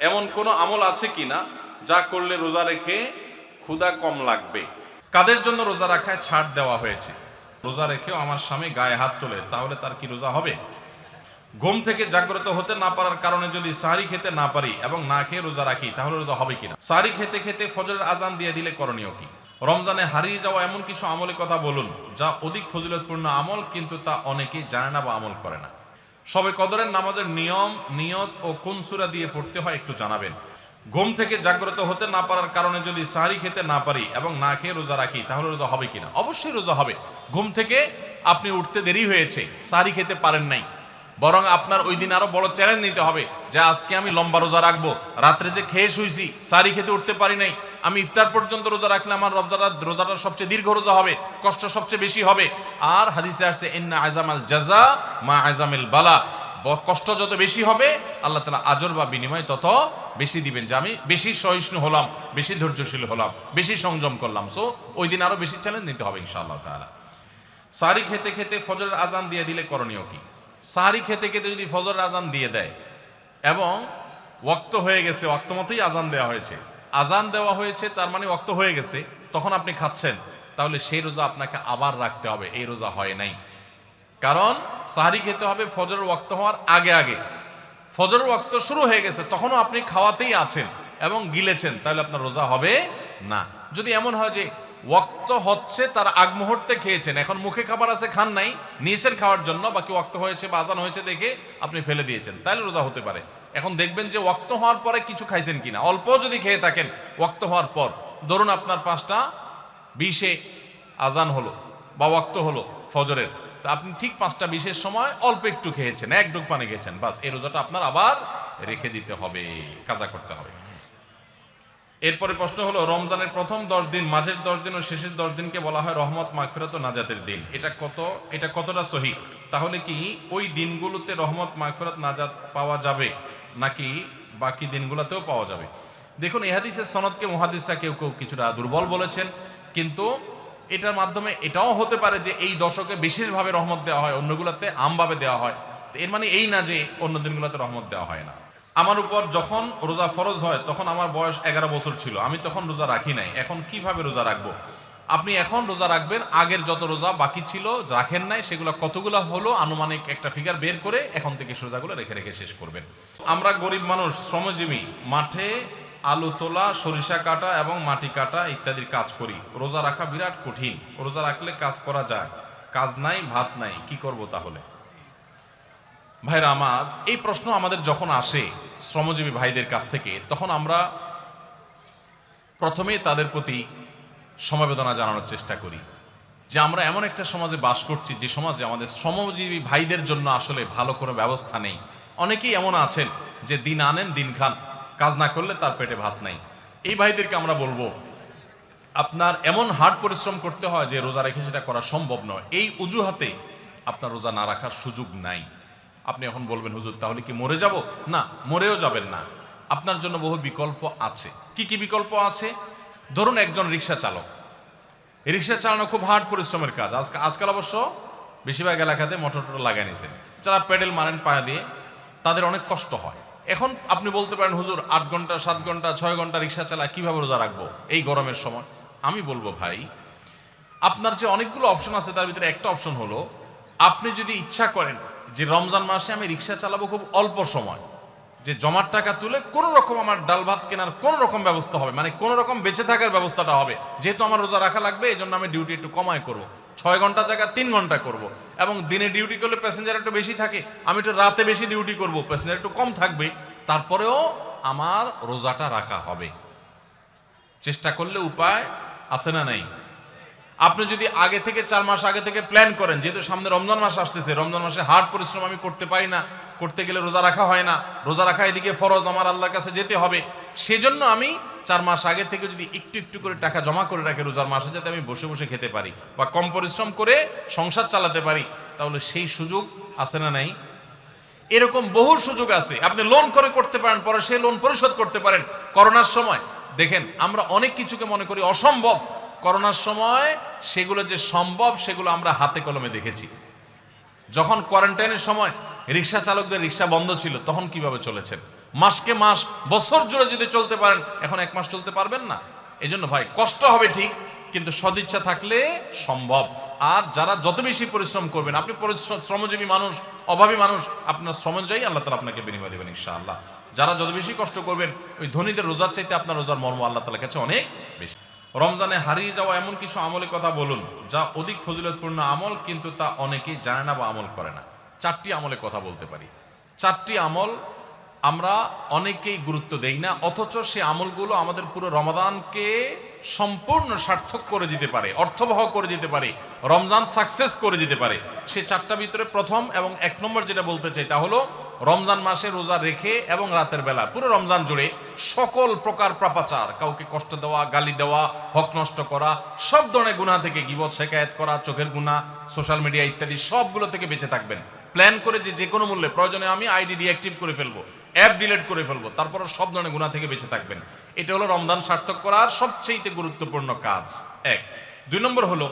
এমন কোনো আমল আছে কিনা যা করলে রোজা রেখে ক্ষুধা কম লাগবে? কাদের জন্য রোজা রাখায় ছাড় দেওয়া হয়েছে? রোজা রেখেও আমার স্বামী গায়ে হাত তোলে, তাহলে তার কি রোজা হবে? ঘুম থেকে জাগ্রত হতে না পারার কারণে যদি সাহরি খেতে না পারি এবং না খেয়ে রোজা রাখি, তাহলে রোজা হবে কিনা? সাহরি খেতে খেতে ফজরের আজান দিয়ে দিলে করণীয় কি? রমজানে হারিয়ে যাওয়া এমন কিছু আমলের কথা বলুন যা অধিক ফজিলতপূর্ণ আমল, কিন্তু তা অনেকেই জানে না বা আমল করে না। সবে কদরের নামাজের নিয়ম, নিয়ত ও কোন সূরা দিয়ে পড়তে হয় একটু জানাবেন। ঘুম থেকে জাগ্রত হতে না পারার কারণে যদি সাহরি খেতে না পারি এবং না খেয়ে রোজা রাখি, তাহলে রোজা হবে কিনা? অবশ্যই রোজা হবে। ঘুম থেকে আপনি উঠতে দেরি হয়েছে, সাহরি খেতে পারেন নাই, বরং আপনার ওই দিন আরো বড় চ্যালেঞ্জ নিতে হবে যে আজকে আমি লম্বা রোজা রাখবো। রাত্রে যে খেয়ে শুইছি, সাহরি খেতে উঠতে পারি নাই, আমি ইফতার পর্যন্ত রোজা রাখলে আমার রোজাটা সবচেয়ে দীর্ঘ রোজা হবে, কষ্ট সবচেয়ে বেশি হবে। আর হাদিসে আসছে ইন্না আযামাল জাযা মা আযামিল বালা, কষ্ট যত বেশি হবে আল্লাহ তাআলা আজর বা বিনিময় তত বেশি দিবেন। যে আমি বেশি সহিষ্ণু হলাম, বেশি ধৈর্যশীল হলাম, বেশি সংযম করলাম, সো ওই দিন আরো বেশি চ্যালেঞ্জ নিতে হবে ইনশাআল্লাহ তাআলা। সাহরি খেতে খেতে ফজরের আজান দিয়ে দিলে করণীয় কি? সাহরি খেতে খেতে যদি ফজরের আজান দিয়ে দেয় এবং ওয়াক্ত হয়ে গেছে, ওয়াক্ত মতোই আজান দেওয়া হয়েছে, আজান দেওয়া হয়েছে তার মানে ওয়াক্ত হয়ে গেছে, তখন আপনি খাচ্ছেন, তাহলে সেই রোজা আপনাকে আবার রাখতে হবে, এই রোজা হয় নাই। কারণ সাহরি খেতে হবে ফজরের ওয়াক্ত হওয়ার আগে আগে। ফজরের ওয়াক্ত শুরু হয়ে গেছে, তখনও আপনি খাওয়াতেই আছেন এবং গিলেছেন, তাহলে আপনার রোজা হবে না। যদি এমন হয় যে ওয়াক্ত হচ্ছে তার আগ মুহূর্তে খেয়েছেন, এখন মুখে খাবার আছে, খান নাই, নিয়েছেন খাওয়ার জন্য, বাকি ওয়াক্ত হয়েছে বা আজান হয়েছে দেখে আপনি ফেলে দিয়েছেন, তাহলে রোজা হতে পারে। এখন দেখবেন যে ওয়াক্ত হওয়ার পরে কিছু খাইছেন কিনা, অল্প যদি খেয়ে থাকেন ওয়াক্ত হওয়ার পর, ধরুন আপনার 5:20 আজান হলো বা ওয়াক্ত হলো ফজরের, তা আপনি ঠিক 5:20 সময় অল্প একটু খেয়েছেন, এক ডুব পানি খেয়েছেন, বাস, এই রোজাটা আপনার আবার রেখে দিতে হবে, কাজা করতে হবে। এরপরে প্রশ্ন হলো, রমজানের প্রথম 10 দিন, মাঝের 10 দিন ও শেষের 10 দিনকে বলা হয় রহমত, মাগফিরাত ও নাজাতের দিন, এটা কতটা সহিহ? তাহলে কি ওই দিনগুলোতে রহমত, মাগফিরাত, নাজাত পাওয়া যাবে নাকি বাকি দিনগুলোতেও পাওয়া যাবে? দেখুন, এই হাদিসের সনদকে মুহাদ্দিসরা কেউ কেউ কিছুটা দুর্বল বলেছেন, কিন্তু এটার মাধ্যমে এটাও হতে পারে যে এই দশকে বিশেষভাবে রহমত দেওয়া হয়, অন্যগুলোতে আমভাবে দেওয়া হয়। এর মানে এই না যে অন্য দিনগুলোতে রহমত দেওয়া হয় না। আমার উপর যখন রোজা ফরজ হয় তখন আমার বয়স 11 বছর ছিল, আমি তখন রোজা রাখি নাই, এখন কিভাবে রোজা রাখবো? আপনি এখন রোজা রাখবেন, আগের যত রোজা বাকি ছিল রাখেন নাই সেগুলো কতগুলো হলো আনুমানিক একটা ফিগার বের করে এখন থেকে রোজাগুলো রেখে রেখে শেষ করবেন। আমরা গরিব মানুষ, শ্রমজীবী, মাঠে আলু তোলা, সরিষা কাটা এবং মাটি কাটা ইত্যাদির কাজ করি, রোজা রাখা বিরাট কঠিন, রোজা রাখলে কাজ করা যায়, কাজ নাই, ভাত নাই, কি করব তাহলে? ভাইরা আমার, এই প্রশ্ন আমাদের যখন আসে শ্রমজীবী ভাইদের কাছ থেকে, তখন আমরা প্রথমেই তাদের প্রতি সমবেদনা জানানোর চেষ্টা করি যে আমরা এমন একটা সমাজে বাস করছি যে সমাজে আমাদের শ্রমজীবী ভাইদের জন্য আসলে ভালো কোনো ব্যবস্থা নেই। অনেকেই এমন আছেন যে দিন আনেন দিন খান, কাজ না করলে তার পেটে ভাত নাই। এই ভাইদেরকে আমরা বলবো, আপনার এমন হার্ড পরিশ্রম করতে হয় যে রোজা রেখে সেটা করা সম্ভব নয়, এই অজুহাতে আপনার রোজা না রাখার সুযোগ নাই। আপনি এখন বলবেন, হুজুর তাহলে কি মরে যাব? না, মরেও যাবেন না, আপনার জন্য বহু বিকল্প আছে। কি কি বিকল্প আছে? ধরুন একজন রিক্সা চালক, রিক্সা চালানো খুব হার্ড পরিশ্রমের কাজ। আজকাল অবশ্য বেশিরভাগ এলাকাতে মোটর লাগাই নিয়েছেন, যারা প্যাডেল মারেন পায়ে দিয়ে, তাদের অনেক কষ্ট হয়। এখন আপনি বলতে পারেন, হুজুর 8 ঘন্টা 7 ঘন্টা 6 ঘন্টা রিক্সা চালায় কিভাবে রোজা রাখবো এই গরমের সময়? আমি বলবো, ভাই, আপনার যে অনেকগুলো অপশন আছে তার ভিতরে একটা অপশন হলো, আপনি যদি ইচ্ছা করেন যে রমজান মাসে আমি রিক্সা চালাবো খুব অল্প সময়, যে জমার টাকা তুলে কোন রকম আমার ডাল ভাত কেনার কোন রকম ব্যবস্থা হবে, মানে কোন রকম বেঁচে থাকার ব্যবস্থাটা হবে, যেহেতু আমার রোজা রাখা লাগবে এই জন্য আমি ডিউটি একটু কমায় করব, 6 ঘন্টা জায়গা 3 ঘন্টা করব, এবং দিনে ডিউটি করলে প্যাসেঞ্জার একটু বেশি থাকে, আমি একটু রাতে বেশি ডিউটি করব, প্যাসেঞ্জার একটু কম থাকবে, তারপরেও আমার রোজাটা রাখা হবে। চেষ্টা করলে উপায় আছে না নাই? আপনি যদি আগে থেকে 4 মাস আগে থেকে প্ল্যান করেন, যেহেতু সামনে রমজান মাস আসতেছে, রমজান মাসে হার্ড পরিশ্রম আমি করতে পারি না, করতে গেলে রোজা রাখা হয় না, রোজা রাখা এদিকে ফরজ, আমার আল্লাহর কাছে যেতে হবে, সেজন্য আমি 4 মাস আগে থেকে যদি একটু একটু করে টাকা জমা করে রাখি রোজার মাসে, যাতে আমি বসে বসে খেতে পারি বা কম পরিশ্রম করে সংসার চালাতে পারি, তাহলে সেই সুযোগ আছে না নাই? এরকম বহু সুযোগ আছে। আপনি লোন করে করতে পারেন, পরে সেই লোন পরিশোধ করতে পারেন। করোনার সময় দেখেন, আমরা অনেক কিছুকে মনে করি অসম্ভব, করোনার সময় সেগুলো যে সম্ভব সেগুলো আমরা হাতে কলমে দেখেছি। যখন কোয়ারেন্টাইনের সময় রিক্সা চালকদের রিক্সা বন্ধ ছিল তখন কিভাবে চলেছেন, মাসকে মাস, বছর জুড়ে যদি চলতে পারেন, এখন এক মাস চলতে পারবেন না? এই জন্য ভাই কষ্ট হবে ঠিক, কিন্তু সদিচ্ছা থাকলে সম্ভব। আর যারা যত বেশি পরিশ্রম করবেন, আপনি শ্রমজীবী মানুষ, অভাবী মানুষ, আপনার শ্রম অনুযায়ী আল্লাহ তাআলা আপনাকে বিনিময় দেবেন ইনশাআল্লাহ। যারা যত বেশি কষ্ট করবেন, ওই ধনীদের রোজার চাইতে আপনার রোজার মর্ম আল্লাহ তাআলার কাছে অনেক বেশি। রমজানে হারিয়ে যাওয়া এমন কিছু আমলের কথা বলুন যা অধিক ফজিলতপূর্ণ আমল, কিন্তু তা অনেকেই জানে না বা আমল করে না। 4টি আমলের কথা বলতে পারি। 4টি আমল আমরা অনেকেই গুরুত্ব দেই না, অথচ সে আমলগুলো আমাদের পুরো রমাদানকে সম্পূর্ণ সার্থক করে দিতে পারে, অর্থবহ করে দিতে পারে, রমজান সাকসেস করে দিতে পারে। সে 4টার ভিতরে প্রথম এবং 1 নম্বর যেটা বলতে চাই তা হলো রমজান মাসে রোজা রেখে এবং রাতের বেলা পুরো রমজান জুড়ে সকল প্রকার পাপাচার, কাউকে কষ্ট দেওয়া, গালি দেওয়া, হক নষ্ট করা, সব ধরনের গুনাহ থেকে, গীবত শেকায়েত করা, চোখের গুনাহ, সোশ্যাল মিডিয়া ইত্যাদি সবগুলো থেকে বেঁচে থাকবেন। প্ল্যান করে যে কোনো মূল্যে, প্রয়োজনে আমি আইডি ডিঅ্যাক্টিভ করে ফেলবো, অ্যাপ ডিলিট করে ফেলবো, তারপর সব ধরনের গুনাহ থেকে বেঁচে থাকবেন। এটা হলো রমজান সার্থক করার সবচেয়ে গুরুত্বপূর্ণ কাজ। 1। 2 নম্বর হলো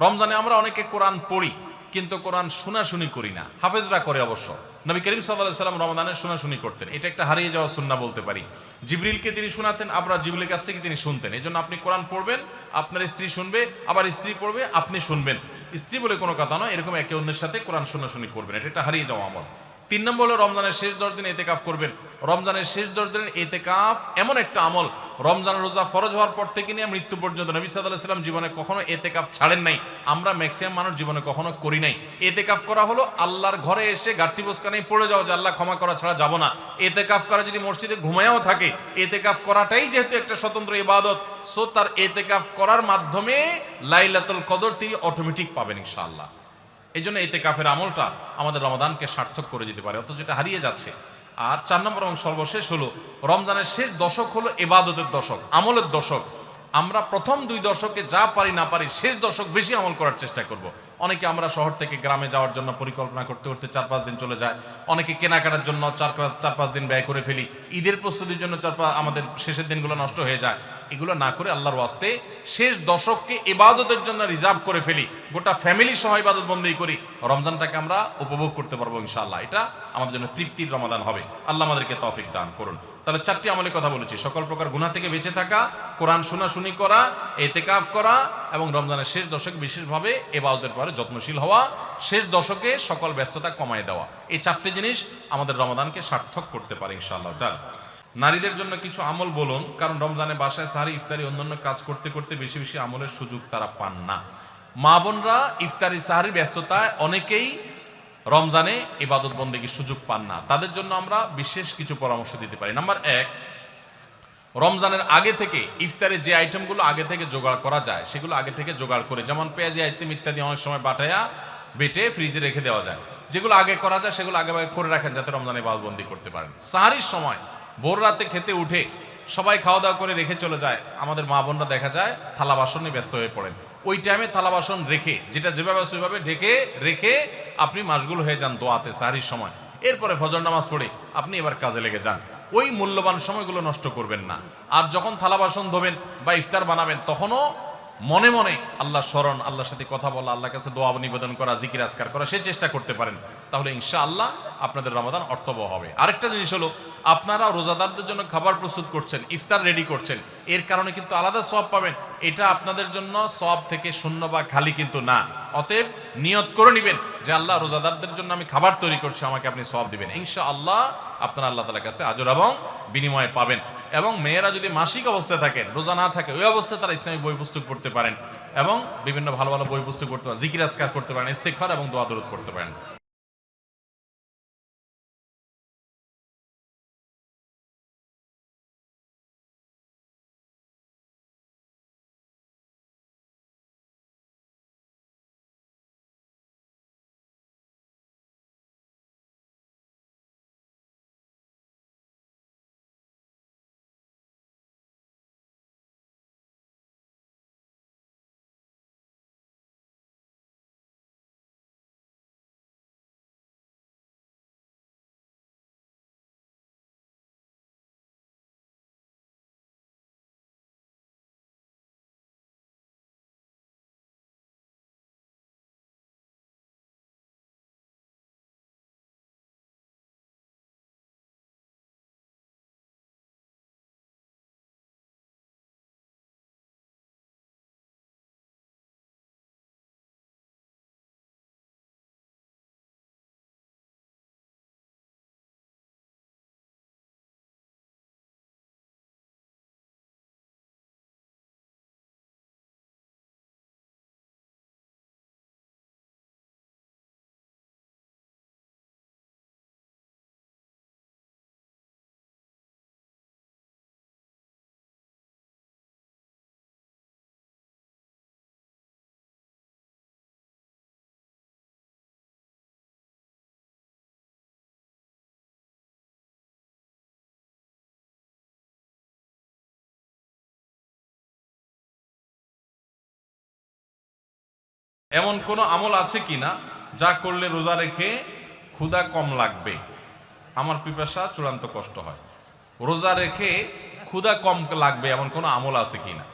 রমজানে আমরা অনেকে কোরআন পড়ি, কিন্তু কোরআন শোনাশুনি করি না। হাফেজরা করে অবশ্য। নবী করিম সাল্লাল্লাহু আলাইহি সাল্লাম রমাদানে শোনাশুনি করতেন। এটা একটা হারিয়ে যাওয়া সুন্নাহ বলতে পারি। জিবরিলকে তিনি শোনাতেন, আবার জিবরিলের কাছ থেকে তিনি শুনতেন। এজন্য আপনি কোরআন পড়বেন, আপনার স্ত্রী শুনবে, আবার স্ত্রী পড়বে, আপনি শুনবেন। স্ত্রী বলে কোনো কথা নয়, এরকম একে অন্যের সাথে কোরআন শোনাশুনি করবেন। এটা একটা হারিয়ে যাওয়া আমল। 3 নম্বর হলো রমজানের শেষ 10 দিন ইতিকাফ করবেন। রমজানের শেষ 10 দিনের ইতিকাফ এমন একটা আমল, রমজান রোজা ফরজ হওয়ার পর থেকে নিয়ে মৃত্যু পর্যন্ত নবী সাল্লাল্লাহু আলাইহি সাল্লাম জীবনে কখনো ইতিকাফ ছাড়েন নাই। আমরা ম্যাক্সিমাম মানুষ জীবনে কখনো করি নাই। ইতিকাফ করা হলো আল্লাহর ঘরে এসে গাঁটটি বোসকানেই পড়ে যাও যে আল্লাহ ক্ষমা করা ছাড়া যাব না। ইতিকাফ করা যদি মসজিদে ঘুমায়াও থাকে, ইতিকাফ করাটাই যেহেতু একটা স্বতন্ত্র ইবাদত, সো তার ইতিকাফ করার মাধ্যমে লাইলাতুল কদর তিনি অটোমেটিক পাবেন ইনশাআল্লাহ। এই জন্য ইতিকাফের আমলটা আমাদের রমাদানকে সার্থক করে দিতে পারে, অথচ এটা হারিয়ে যাচ্ছে। আর 4 নম্বর এবং সর্বশেষ হলো রমজানের শেষ দশক হলো ইবাদতের দশক, আমলের দশক। আমরা প্রথম 2 দশকে যা পারি না পারি, শেষ দশক বেশি আমল করার চেষ্টা করব। অনেকে আমরা শহর থেকে গ্রামে যাওয়ার জন্য পরিকল্পনা করতে করতে 4-5 দিন চলে যায়। অনেকে কেনাকাটার জন্য 4-5 দিন ব্যয় করে ফেলি। ঈদের প্রস্তুতির জন্য আমাদের শেষের দিনগুলো নষ্ট হয়ে যায়। এগুলো না করে আল্লাহর ওয়াস্তে শেষ দশককে ইবাদতের জন্য রিজার্ভ করে ফেলি, গোটা ফ্যামিলি সহ ইবাদত বন্দেগী করি, রমজানটাকে আমরা উপভোগ করতে পারবো ইনশাআল্লাহ। এটা আমাদের জন্য তৃপ্তির রমাদান হবে। আল্লাহ আমাদেরকে তৌফিক দান করুন। তাহলে 4টি আমলের কথা বলেছি, সকল প্রকার গুনাহ থেকে বেঁচে থাকা, কোরআন শোনাশুনি করা, ইতিকাফ করা এবং রমজানের শেষ দশকে বিশেষভাবে ইবাদতের পরে যত্নশীল হওয়া, শেষ দশকে সকল ব্যস্ততা কমায় দেওয়া। এই 4টি জিনিস আমাদের রমাদানকে সার্থক করতে পারে ইনশাআল্লাহ তাআলা। নারীদের জন্য কিছু আমল বলুন, কারণ রমজানে বাসায় সাহারি, ইফতারি, অন্যান্য কাজ করতে করতে বেশি বেশি আমলের সুযোগ তারা পান না। মা বোনরা ইফতারি সাহারি ব্যস্ততায় অনেকেই রমজানে ইবাদত বন্দেগীর সুযোগ পান না, তাদের জন্য আমরা বিশেষ কিছু পরামর্শ দিতে পারি। নাম্বার 1, রমজানের আগে থেকে ইফতারের যে আইটেমগুলো আগে থেকে জোগাড় করা যায় সেগুলো আগে থেকে জোগাড় করে, যেমন পেঁয়াজি আইটেম ইত্যাদি অনেক সময় বাটায়া বেটে ফ্রিজে রেখে দেওয়া যায়। যেগুলো আগে করা যায় সেগুলো আগে করে রাখেন, যাতে রমজানে ইবাদতবন্দি করতে পারেন। সাহারির সময় ভোর রাতে খেতে উঠে সবাই খাওয়া দাওয়া করে রেখে চলে যায়, আমাদের মা বোনরা দেখা যায় থালা বাসন নিয়ে ব্যস্ত হয়ে পড়েন। ওই টাইমে থালা বাসন রেখে, যেটা যেভাবে সেভাবে ঢেকে রেখে আপনি মাশগুল হয়ে যান দোয়াতে সাহারির সময়। এরপরে ফজর নামাজ পড়ে আপনি এবার কাজে লেগে যান। ওই মূল্যবান সময়গুলো নষ্ট করবেন না। আর যখন থালা বাসন ধোবেন বা ইফতার বানাবেন, তখনও মনে মনে আল্লাহর স্মরণ, আল্লাহর সাথে কথা বলা, আল্লাহর কাছে দোয়া নিবেদন করা, জিকির আজকার করা, সে চেষ্টা করতে পারেন। তাহলে ইনশাআল্লাহ আপনাদের রমাদান অর্থবহ হবে। আরেকটা জিনিস হলো, আপনারা রোজাদারদের জন্য খাবার প্রস্তুত করছেন, ইফতার রেডি করছেন, এর কারণে কিন্তু আলাদা সওয়াব পাবেন। এটা আপনাদের জন্য সওয়াব থেকে শূন্য বা খালি কিন্তু না। অতএব নিয়ত করে নেবেন যে আল্লাহ, রোজাদারদের জন্য আমি খাবার তৈরি করছি, আমাকে আপনি সওয়াব দিবেন। ইনশাআল্লাহ আপনারা আল্লাহ তাআলার কাছে আজর এবং বিনিময় পাবেন। এবং মেয়েরা যদি মাসিক অবস্থায় থাকেন, রোজা না থাকে, ওই অবস্থায় তারা ইসলামিক বই পুস্তক পড়তে পারেন এবং বিভিন্ন ভালো ভালো বই পুস্তক পড়তে পারেন, জিকির আজকার করতে পারেন, ইস্তেগফার এবং দোয়া দরুদ পড়তে পারেন। এমন কোনো আমল আছে কিনা যা করলে রোজা রেখে ক্ষুধা কম লাগবে, আমার পিপাসা চূড়ান্ত কষ্ট হয়, রোজা রেখে ক্ষুধা কম লাগবে এমন কোনো আমল আছে কিনা?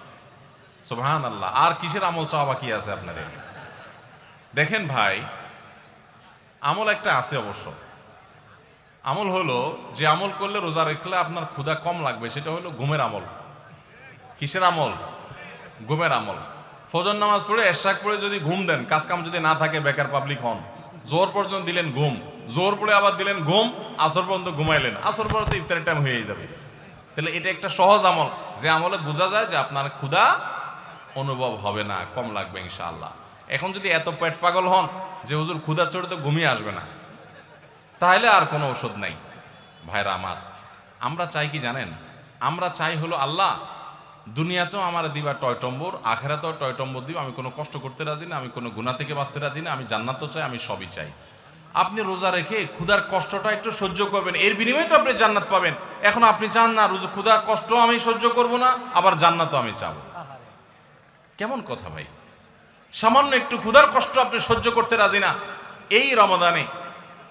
সুবহানাল্লাহ। আর কিসের আমল চাওয়া বাকি আছে আপনাদের? দেখেন ভাই, আমল একটা আছে অবশ্য। আমল হলো, যে আমল করলে রোজা রাখলে আপনার ক্ষুধা কম লাগবে, সেটা হলো ঘুমের আমল। কিসের আমল? ঘুমের আমল। ফজর নামাজ পড়ে এশাক পড়ে যদি ঘুম দেন, কাজ কাম যদি না থাকে, বেকার পাবলিক হন, জোর পর্যন্ত দিলেন ঘুম, জোর পড়ে আবার দিলেন ঘুম, আসর পর্যন্ত ঘুমাইলেন, আসর পরে তো ইফতারের টাইম হয়ে যাবে। তাহলে এটা একটা সহজ আমল, যে আমলে বোঝা যায় যে আপনার ক্ষুধা অনুভব হবে না, কম লাগবে ইনশাআল্লাহ। এখন যদি এত পেট পাগল হন যে হুজুর ক্ষুধা চড়ে তো ঘুমিয়ে আসবে না, তাহলে আর কোনো ওষুধ নাই। ভাইরা আমার, আমরা চাই কি জানেন? আমরা চাই হলো আল্লাহ দুনিয়াতেও আমার দিবা টয়টম্বর, আখেরাতেও টয়টম্বর দিব। আমি কোনো কষ্ট করতে রাজি না, আমি কোনো গুনাহ থেকে বাঁচতে রাজি না, আমি জান্নাতও চাই, আমি সবই চাই। আপনি রোজা রেখে ক্ষুধার কষ্টটা একটু সহ্য করবেন, এর বিনিময়ে তো আপনি জান্নাত পাবেন। এখন আপনি চান না ক্ষুধার কষ্ট আমি সহ্য করব না, আবার জান্নাতও আমি চাবো। কেমন কথা ভাই? সামান্য একটু ক্ষুধার কষ্ট আপনি সহ্য করতে রাজি না। এই রমাদানে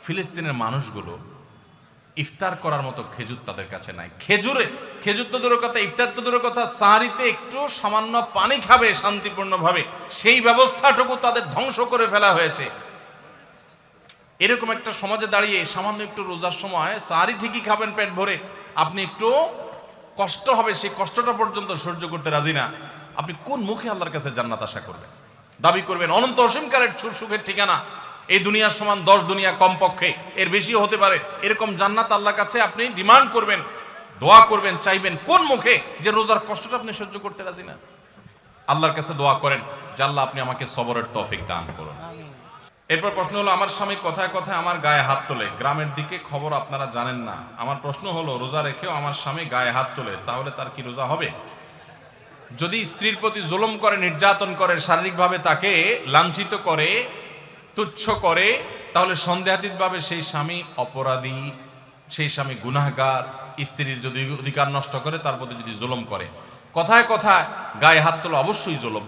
ফিলিস্তিনের মানুষগুলো ইফতার করার মতো খেজুর তাদের কাছে নাই। খেজুর তো দূরের কথা, ইফতার তো দূরের কথা, সাহারিতে একটু সামান্য পানি খাবে শান্তিপূর্ণভাবে, সেই ব্যবস্থাটুকু তাদের ধ্বংস করে ফেলা হয়েছে। এরকম একটা সমাজে দাঁড়িয়ে সামান্য একটু রোজার সময় সাহারি ঠিকই খাবেন পেট ভরে, আপনি একটু কষ্ট হবে, সেই কষ্টটা পর্যন্ত সহ্য করতে রাজি না। আপনি কোন মুখে আল্লাহর কাছে জান্নাত আশা করবেন, দাবি করবেন? অনন্ত অসীমকারের সুখের ঠিকানা এই দুনিয়ার সমান 10 দুনিয়া কমপক্ষে, এর বেশিও হতে পারে, এরকম জান্নাত আল্লাহর কাছে আপনি ডিমান্ড করবেন, দোয়া করবেন, চাইবেন কোন মুখে? যে রোজার কষ্টটা আপনি সহ্য করতে রাজি না। আল্লাহর কাছে দোয়া করেন যে আল্লাহ আপনি আমাকে সবরের তৌফিক দান করুন। এরপর প্রশ্ন হলো, আমার স্বামী কথায় কথায় আমার গায়ে হাত তোলে, গ্রামের দিকে খবর আপনারা জানেন না। আমার প্রশ্ন হলো, রোজা রেখেও আমার স্বামী গায়ে হাত তোলে, তাহলে তার কি রোজা হবে? যদি স্ত্রীর প্রতি জুলুম করে, নির্যাতন করে, শারীরিকভাবে তাকে লাঞ্ছিত করে, তুচ্ছ করে, তাহলে সন্দেহাতীতভাবে সেই স্বামী অপরাধী, সেই স্বামী গুনাহগার। স্ত্রীর যদি অধিকার নষ্ট করে, তার প্রতি যদি জুলুম করে, কথায় কথায় গায়ে হাত তোলা অবশ্যই জুলুম।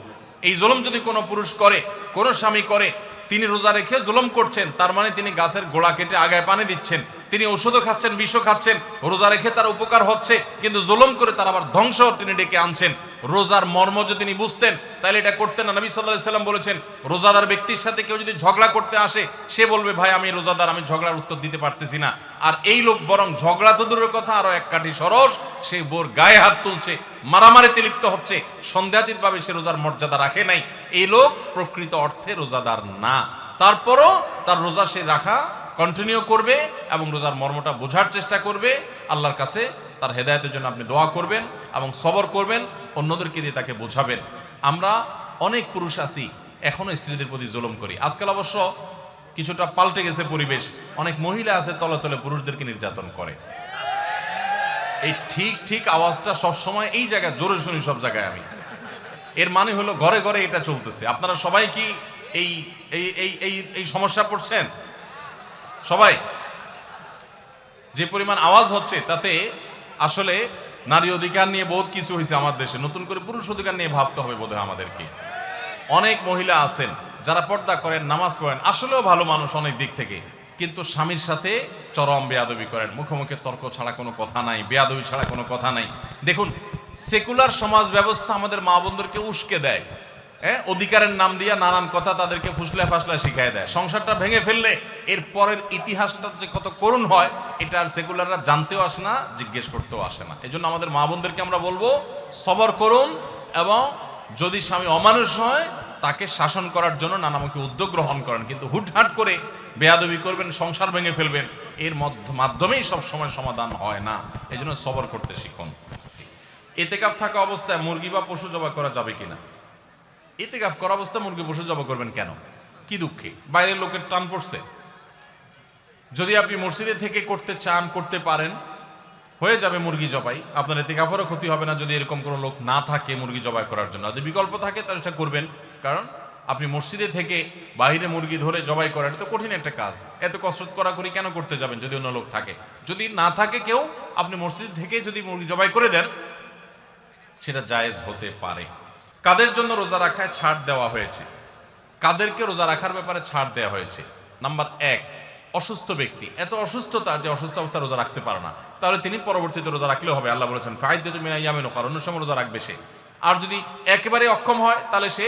এই জুলুম যদি কোনো পুরুষ করে, কোনো স্বামী করে, তিনি রোজা রেখে জুলুম করছেন, তার মানে তিনি গাছের গোড়া কেটে আগায় পানি দিচ্ছেন, তিনি ওষুধও খাচ্ছেন, বিষও খাচ্ছেন। রোজা রেখে তার উপকার হচ্ছে, কিন্তু জুলুম করে তার আবার ধ্বংস তিনি ডেকে আনছেন। রোজার মর্ম যদি তিনি বুঝতেন, তাহলে এটা করতেন না। নবী সাল্লাল্লাহু আলাইহি সাল্লাম বলেছেন, রোজাদার ব্যক্তির সাথে কেউ যদি ঝগড়া করতে আসে, সে বলবে ভাই আমি রোজাদার, আমি ঝগড়ার উত্তর দিতে পারতেছি না। আর এই লোক বরং ঝগড়া তো দূরের কথা, আরো এক কাঠি সরস, সে বোর গায়ে হাত তুলছে, মারামারিতে লিপ্ত হচ্ছে, সন্দেহাতীতভাবে সে রোজার মর্যাদা রাখে নাই। এই লোক প্রকৃত অর্থে রোজাদার না। তারপরও তার রোজা সে রাখা কন্টিনিউ করবে এবং রোজার মর্মটা বোঝার চেষ্টা করবে। আল্লাহর কাছে তার হেদায়েতের জন্য আপনি দোয়া করবেন এবং সবর করবেন, অন্যদেরকে দিয়ে তাকে বোঝাবেন। আমরা অনেক পুরুষ আছি এখনো স্ত্রীদের প্রতি জুলুম করি। আজকাল অবশ্য কিছুটা পাল্টে গেছে পরিবেশ, অনেক মহিলা আছে তলে তলে পুরুষদেরকে নির্যাতন করে। এই ঠিক ঠিক আওয়াজটা সবসময় এই জায়গায় জোরে শুনি, সব জায়গায় আমি। এর মানে হলো ঘরে ঘরে এটা চলতেছে। আপনারা সবাই কি এই এই এই এই এই সমস্যা পড়ছেন? সবাই? যে পরিমাণ আওয়াজ হচ্ছে তাতে আসলে নারী অধিকার নিয়ে বহুত কিছু হয়েছে আমার দেশে, নতুন করে পুরুষ অধিকার নিয়ে ভাবতে হবে বোধহয় আমাদেরকে। অনেক মহিলা আছেন যারা পর্দা করেন, নামাজ পড়েন, আসলেও ভালো মানুষ অনেক দিক থেকে, কিন্তু স্বামীর সাথে চরম বেয়াদবি করেন। মুখে মুখে তর্ক ছাড়া কোনো কথা নাই, বেয়াদবি ছাড়া কোনো কথা নাই। দেখুন, সেকুলার সমাজ ব্যবস্থা আমাদের মা বোনদেরকে উস্কে দেয়, অধিকারের নাম দিয়ে নানান কথা তাদেরকে ফুসলা ফাসলা শিখায় দেয়। সংসারটা ভেঙে ফেললে এর পরের ইতিহাসটা যে কত করুণ হয়, এটা আর সেকুলাররা জানতেও আসে না, জিজ্ঞেস করতেও আসে না। এজন্য আমাদের মা বোনদেরকে আমরা বলবো, সবর করুন এবং যদি স্বামী অমানুষ হয় তাকে শাসন করার জন্য নানামুখী উদ্যোগ গ্রহণ করেন, কিন্তু হুটহাট করে বেয়াদবি করবেন, সংসার ভেঙে ফেলবেন, এর মাধ্যমেই সব সময় সমাধান হয় না। এজন্য সবর করতে শিখুন। ইতিকাফ থাকা অবস্থায় মুরগি বা পশু জবাই করা যাবে কিনা? ইতিকাফ করা অবস্থায় মুরগি পশু জবাই করবেন কেন? কি দুঃখে? বাইরের লোকের টান পড়ছে? যদি আপনি মসজিদে থেকে করতে চান, করতে পারেন, হয়ে যাবে মুরগি জবাই, আপনার ইতিকাফেরও ক্ষতি হবে না, যদি এরকম কোনো লোক না থাকে মুরগি জবাই করার জন্য। যদি বিকল্প থাকে তাহলে সেটা করবেন, কারণ আপনি মসজিদে থেকে বাইরে মুরগি ধরে জবাই করা এটা তো কঠিন একটা কাজ, এত কসরত করি কেন করতে যাবেন যদি অন্য লোক থাকে? যদি না থাকে কেউ, আপনি মসজিদ থেকে যদি মুরগি জবাই করে দেন, সেটা জায়েজ হতে পারে। কাদের জন্য রোজা রাখায় ছাড় দেওয়া হয়েছে? কাদেরকে রোজা রাখার ব্যাপারে ছাড় দেওয়া হয়েছে? নাম্বার 1, অসুস্থ ব্যক্তি। এত অসুস্থতা যে অসুস্থ অবস্থায় রোজা রাখতে পারে না, তাহলে তিনি পরবর্তীতে রোজা রাখলেও হবে। আল্লাহ বলেছেন ফাইদাতু মিন আইয়ামিন উখর, অন্য সময় রোজা রাখবে সে। আর যদি একেবারে অক্ষম হয় তাহলে সে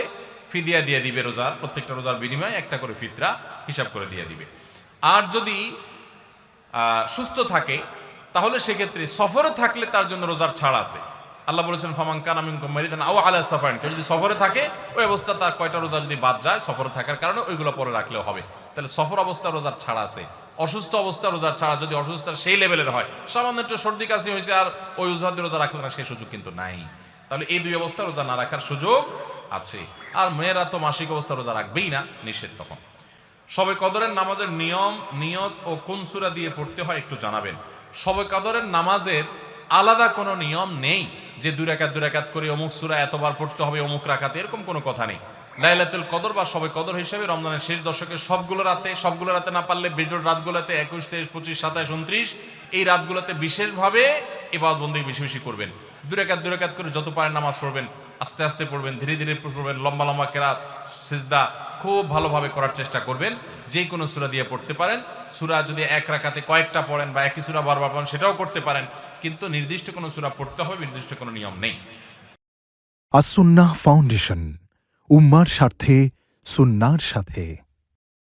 ফিদিয়া দিয়ে দিবে, রোজার প্রত্যেকটা রোজার বিনিময়ে একটা করে ফিতরা হিসাব করে দিয়ে দিবে। আর যদি সুস্থ থাকে তাহলে সেক্ষেত্রে সফরে থাকলে তার জন্য রোজার ছাড় আছে। আল্লাহ বলেছেন ফামান কানা মিনকুম মারিদান আও আলা সাফারিন, কেউ যদি সফরে থাকে ওই অবস্থা তার কয়টা রোজা যদি বাদ যায় সফরে থাকার কারণে, ওইগুলো পরে রাখলেও হবে। তাহলে সফর অবস্থা রোজার ছাড় আছে। অসুস্থ অবস্থা রোজার ছাড়া, যদি অসুস্থতা সেই লেভেলের হয়, সামান্য একটু সর্দি কাশি হয়েছে আর ওই অজুহাতে রোজা রাখলে না, সেই সুযোগ কিন্তু নাই। তাহলে এই দুই অবস্থা রোজা না রাখার সুযোগ আছে। আর মেয়েরা তো মাসিক অবস্থা রোজা রাখবেই না, নিষেধ তখন। শবে কদরের নামাজের নিয়ম, নিয়ত ও কোন সূরা দিয়ে পড়তে হয় একটু জানাবেন। শবে কদরের নামাজের আলাদা কোনো নিয়ম নেই যে 2 রাকাত করে অমুক সূরা এতবার পড়তে হবে অমুক রাকাতে, এরকম কোনো কথা নেই। লাইলাতুল কদর বা শবে কদর হিসেবে রমজানের শেষ দশকের সবগুলো রাতে না পারলে বেজোড় রাতগুলোতে 21, 23, 25, 27, 29 এই রাতগুলোতে বিশেষভাবে ইবাদত বন্দেগী বেশি বেশি করবেন। 2 রাকাত করে যত পারেন নামাজ পড়বেন, আস্তে আস্তে পড়বেন, ধীরে ধীরে পড়বেন, লম্বা লম্বা কেরাত সিজদা খুব ভালোভাবে করার চেষ্টা করবেন। যে কোনো সূরা দিয়ে পড়তে পারেন। সূরা যদি 1 রাকাতে কয়েকটা পড়েন বা একই সূরা বারবার পড়েন সেটাও করতে পারেন, কিন্তু নির্দিষ্ট কোনো সূরা পড়তে হবে নির্দিষ্ট কোনো নিয়ম নেই। আস-সুন্নাহ ফাউন্ডেশন, উম্মার স্বার্থে সুন্নাহর সাথে।